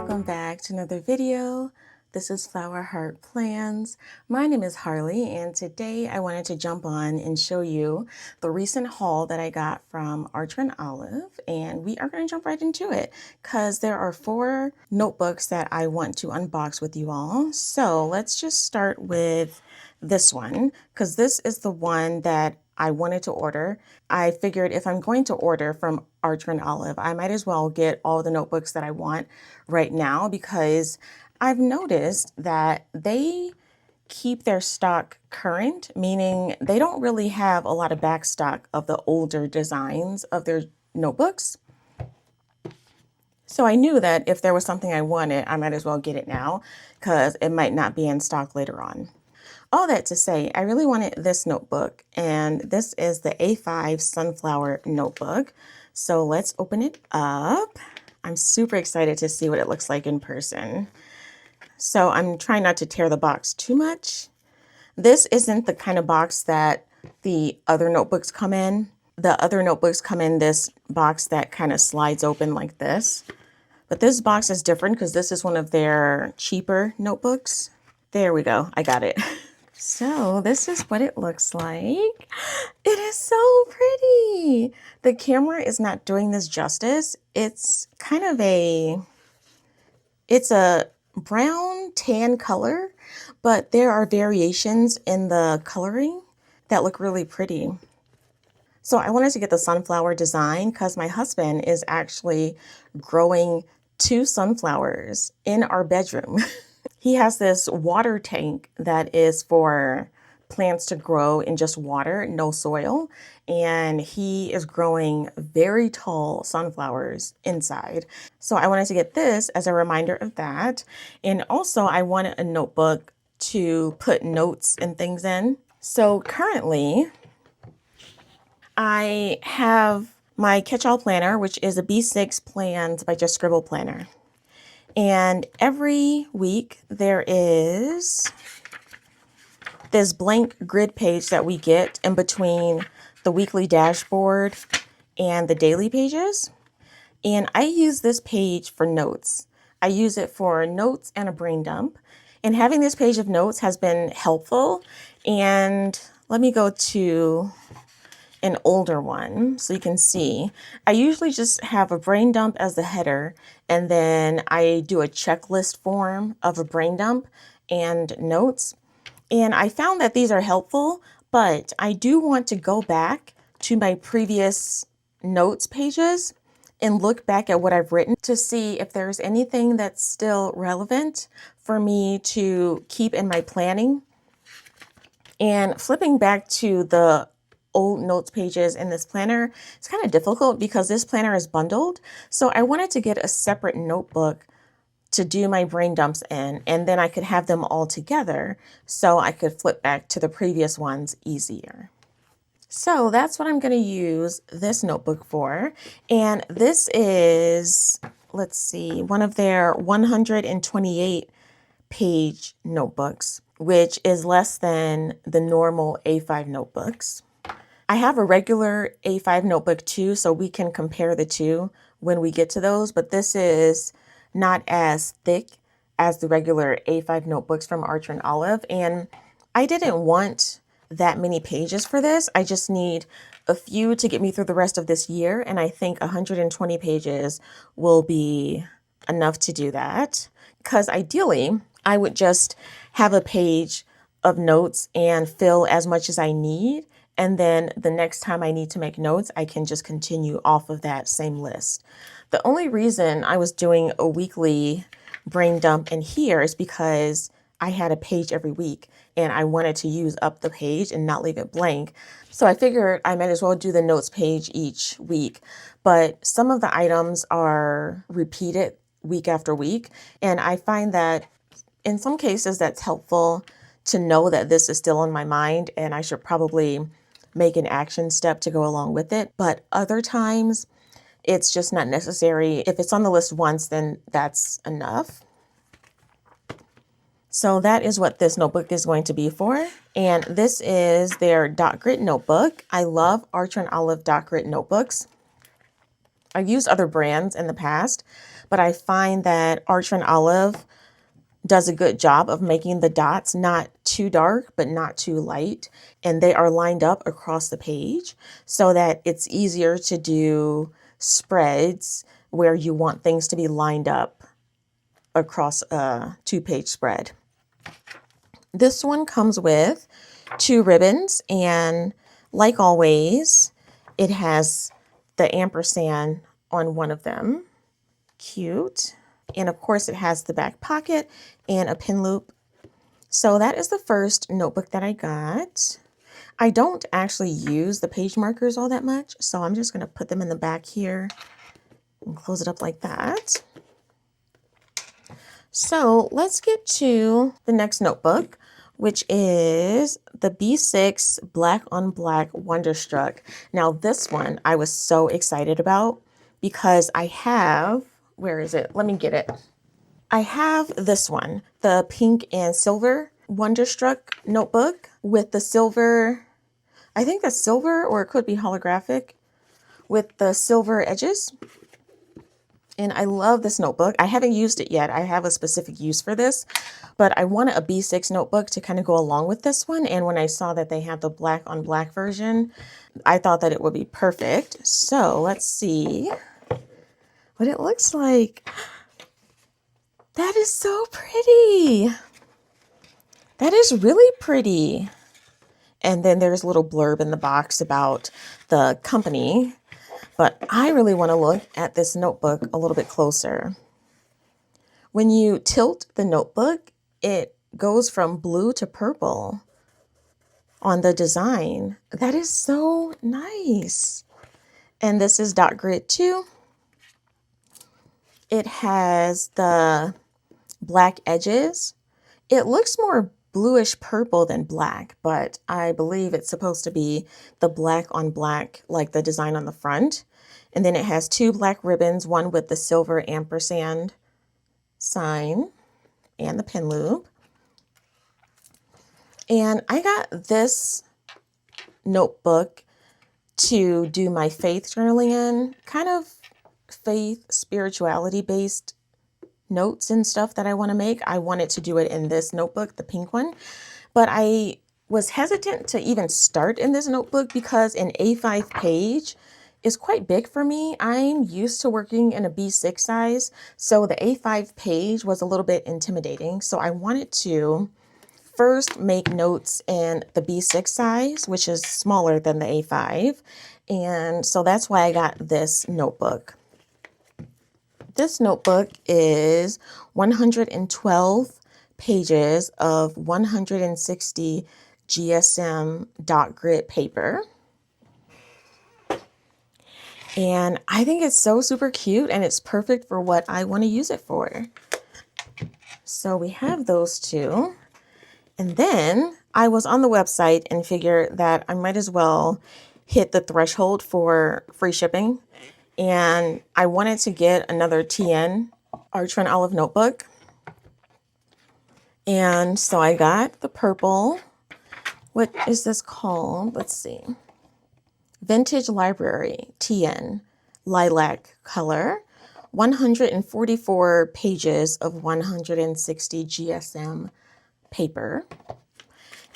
welcome back to another video. This is Flower Heart Plans. My name is Harley, and today I wanted to jump on and show you the recent haul that I got from Archer & Olive, and we are going to jump right into it because there are 4 notebooks that I want to unbox with you all. So let's just start with this one because this is the one that I wanted to order. I figured if I'm going to order from Archer & Olive, I might as well get all the notebooks that I want right now because I've noticed that they keep their stock current, meaning they don't really have a lot of back stock of the older designs of their notebooks. So I knew that if there was something I wanted, I might as well get it now because it might not be in stock later on. All that to say, I really wanted this notebook, and this is the A5 Sunflower notebook. So let's open it up. I'm super excited to see what it looks like in person. So I'm trying not to tear the box too much. This isn't the kind of box that the other notebooks come in. The other notebooks come in this box that kind of slides open like this. But this box is different because this is one of their cheaper notebooks. There we go. I got it. So this is what it looks like. It is so pretty. The camera is not doing this justice. It's kind of it's a brown tan color, but there are variations in the coloring that look really pretty. So I wanted to get the sunflower design because my husband is actually growing 2 sunflowers in our bedroom. He has this water tank that is for plants to grow in just water, no soil. And he is growing very tall sunflowers inside. So I wanted to get this as a reminder of that. And also I wanted a notebook to put notes and things in. So currently I have my catch-all planner, which is a B6 Plans by Just Scribble planner. And every week there is this blank grid page that we get in between the weekly dashboard and the daily pages. And I use this page for notes. I use it for notes and a brain dump. And having this page of notes has been helpful. And let me go to an older one so you can see. I usually just have a brain dump as the header, and then I do a checklist form of a brain dump and notes. And I found that these are helpful, but I do want to go back to my previous notes pages and look back at what I've written to see if there's anything that's still relevant for me to keep in my planning. And flipping back to the old notes pages in this planner, it's kind of difficult because this planner is bundled. So I wanted to get a separate notebook to do my brain dumps in, and then I could have them all together so I could flip back to the previous ones easier. So that's what I'm going to use this notebook for. And this is, let's see, one of their 128 page notebooks, which is less than the normal A5 notebooks. I have a regular A5 notebook too, so we can compare the two when we get to those, but this is not as thick as the regular A5 notebooks from Archer & Olive, and I didn't want that many pages for this. I just need a few to get me through the rest of this year, and I think 120 pages will be enough to do that, because ideally, I would just have a page of notes and fill as much as I need. And then the next time I need to make notes, I can just continue off of that same list. The only reason I was doing a weekly brain dump in here is because I had a page every week and I wanted to use up the page and not leave it blank. So I figured I might as well do the notes page each week. But some of the items are repeated week after week. And I find that in some cases that's helpful to know that this is still on my mind and I should probably make an action step to go along with it. But other times it's just not necessary. If it's on the list once, then that's enough. So that is what this notebook is going to be for. And this is their dot grit notebook. I love Archer & Olive dot grit notebooks. I've used other brands in the past, but I find that Archer and Olive does a good job of making the dots not too dark, but not too light. And they are lined up across the page so that it's easier to do spreads where you want things to be lined up across a 2-page spread. This one comes with 2 ribbons, and like always, it has the ampersand on one of them. Cute. And of course it has the back pocket and a pin loop. So that is the first notebook that I got. I don't actually use the page markers all that much, so I'm just going to put them in the back here and close it up like that. So let's get to the next notebook, which is the B6 Black on Black Wonderstruck. Now this one I was so excited about because I have, where is it? Let me get it. I have this one, the pink and silver Wonderstruck notebook with the silver, I think that's silver or it could be holographic, with the silver edges. And I love this notebook. I haven't used it yet. I have a specific use for this, but I wanted a B6 notebook to kind of go along with this one. And when I saw that they had the black on black version, I thought that it would be perfect. So let's see what it looks like. That is so pretty. That is really pretty. And then there's a little blurb in the box about the company. But I really want to look at this notebook a little bit closer. When you tilt the notebook, it goes from blue to purple on the design. That is so nice. And this is dot grid 2. It has the black edges. It looks more bluish purple than black, but I believe it's supposed to be the black on black, like the design on the front. And then it has 2 black ribbons, one with the silver ampersand sign and the pin loop. And I got this notebook to do my faith journaling in, kind of faith, spirituality based notes and stuff that I want to make. I wanted to do it in this notebook, the pink one, but I was hesitant to even start in this notebook because an A5 page is quite big for me. I'm used to working in a B6 size, so the A5 page was a little bit intimidating. So I wanted to first make notes in the B6 size, which is smaller than the A5. And so that's why I got this notebook. This notebook is 112 pages of 160 GSM dot grid paper. And I think it's so super cute and it's perfect for what I want to use it for. So we have those 2. And then I was on the website and figured that I might as well hit the threshold for free shipping. And I wanted to get another TN Archer and Olive notebook. And so I got the purple. What is this called? Let's see. Vintage Library TN lilac color. 144 pages of 160 GSM paper.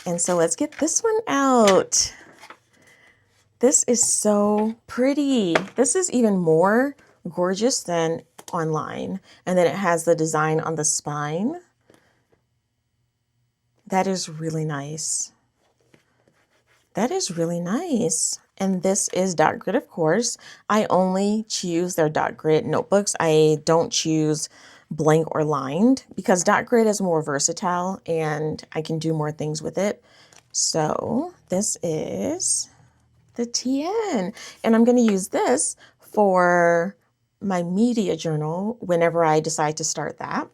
And so let's get this one out. This is so pretty. This is even more gorgeous than online. And then it has the design on the spine. That is really nice. That is really nice. And this is dot grid, of course. I only choose their dot grid notebooks. I don't choose blank or lined because dot grid is more versatile and I can do more things with it. So this is the TN, and I'm going to use this for my media journal whenever I decide to start that.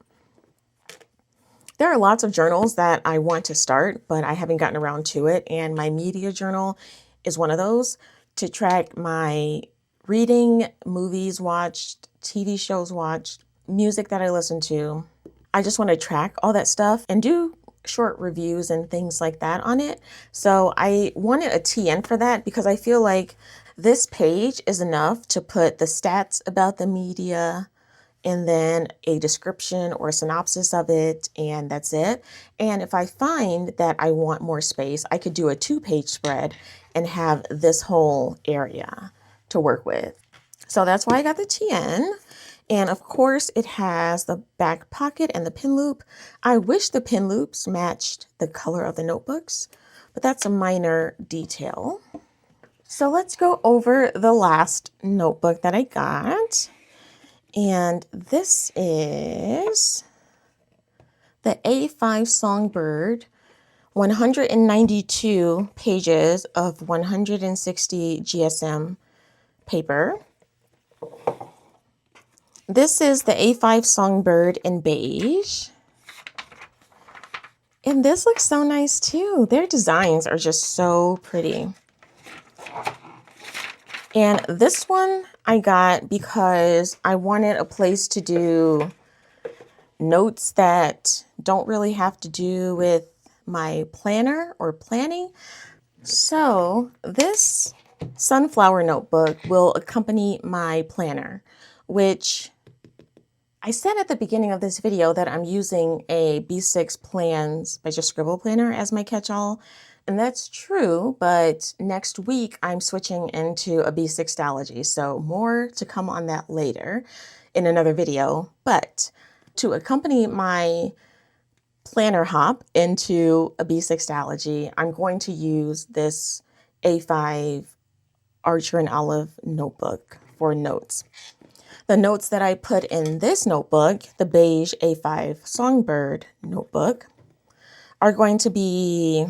There are lots of journals that I want to start, but I haven't gotten around to it, and my media journal is one of those to track my reading, movies watched, TV shows watched, music that I listen to. I just want to track all that stuff and do short reviews and things like that on it. So I wanted a TN for that because I feel like this page is enough to put the stats about the media and then a description or a synopsis of it, and that's it. And if I find that I want more space, I could do a 2-page spread and have this whole area to work with. So that's why I got the TN. And of course, it has the back pocket and the pin loop. I wish the pin loops matched the color of the notebooks, but that's a minor detail. So let's go over the last notebook that I got. And this is the A5 Songbird, 192 pages of 160 GSM paper. This is the A5 Songbird in beige. And this looks so nice too. Their designs are just so pretty. And this one I got because I wanted a place to do notes that don't really have to do with my planner or planning. So this sunflower notebook will accompany my planner, which I said at the beginning of this video that I'm using a B6 Plans by Just Scribble planner as my catch-all. And that's true, but next week I'm switching into a B6 Stalogy, so more to come on that later in another video. But to accompany my planner hop into a B6 Stalogy, I'm going to use this A5 Archer and Olive notebook for notes. The notes that I put in this notebook, the beige A5 Songbird notebook, are going to be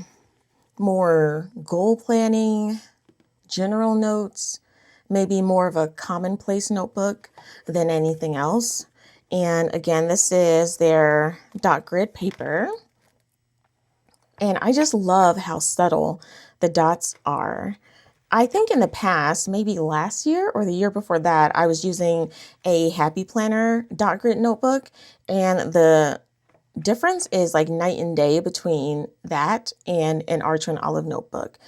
more goal planning, general notes, maybe more of a commonplace notebook than anything else. And again, this is their dot grid paper. And I just love how subtle the dots are. I think in the past, maybe last year or the year before that, I was using a Happy Planner dot grid notebook, and the difference is like night and day between that and an Archer and Olive notebook.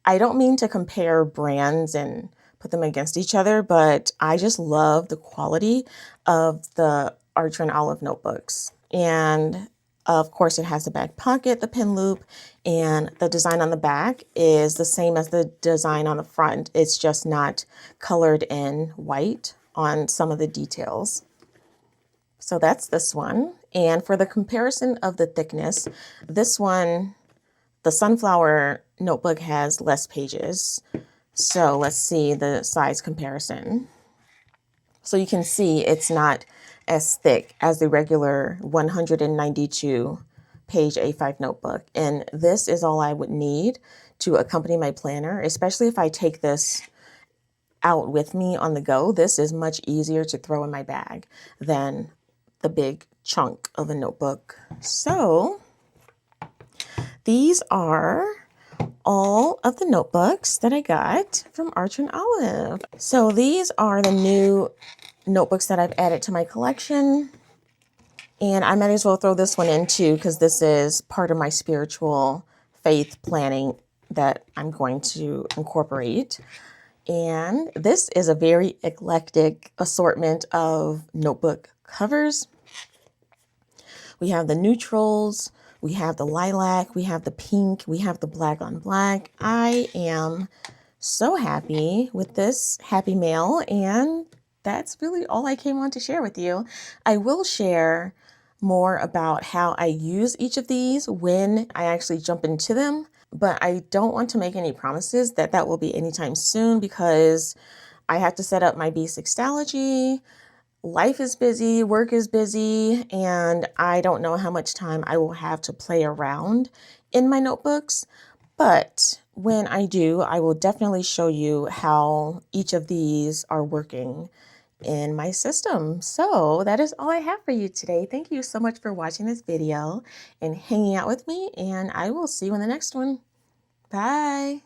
I don't mean to compare brands and put them against each other, but I just love the quality of the Archer and Olive notebooks. And of course, it has the back pocket, the pin loop, and the design on the back is the same as the design on the front. It's just not colored in white on some of the details. So that's this one. And for the comparison of the thickness, this one, the sunflower notebook has less pages. So let's see the size comparison. So you can see it's not as thick as the regular 192 page A5 notebook. And this is all I would need to accompany my planner, especially if I take this out with me on the go. This is much easier to throw in my bag than the big chunk of a notebook. So these are all of the notebooks that I got from Archer and Olive. So these are the new notebooks that I've added to my collection. And I might as well throw this one in too, because this is part of my spiritual faith planning that I'm going to incorporate. And this is a very eclectic assortment of notebook covers. We have the neutrals, we have the lilac, we have the pink, we have the black on black. I am so happy with this Happy Mail, and that's really all I came on to share with you. I will share more about how I use each of these when I actually jump into them, but I don't want to make any promises that that will be anytime soon because I have to set up my B6 Stalogy. Life is busy, work is busy, and I don't know how much time I will have to play around in my notebooks. But when I do, I will definitely show you how each of these are working in my system. So that is all I have for you today. Thank you so much for watching this video and hanging out with me, and I will see you in the next one. Bye.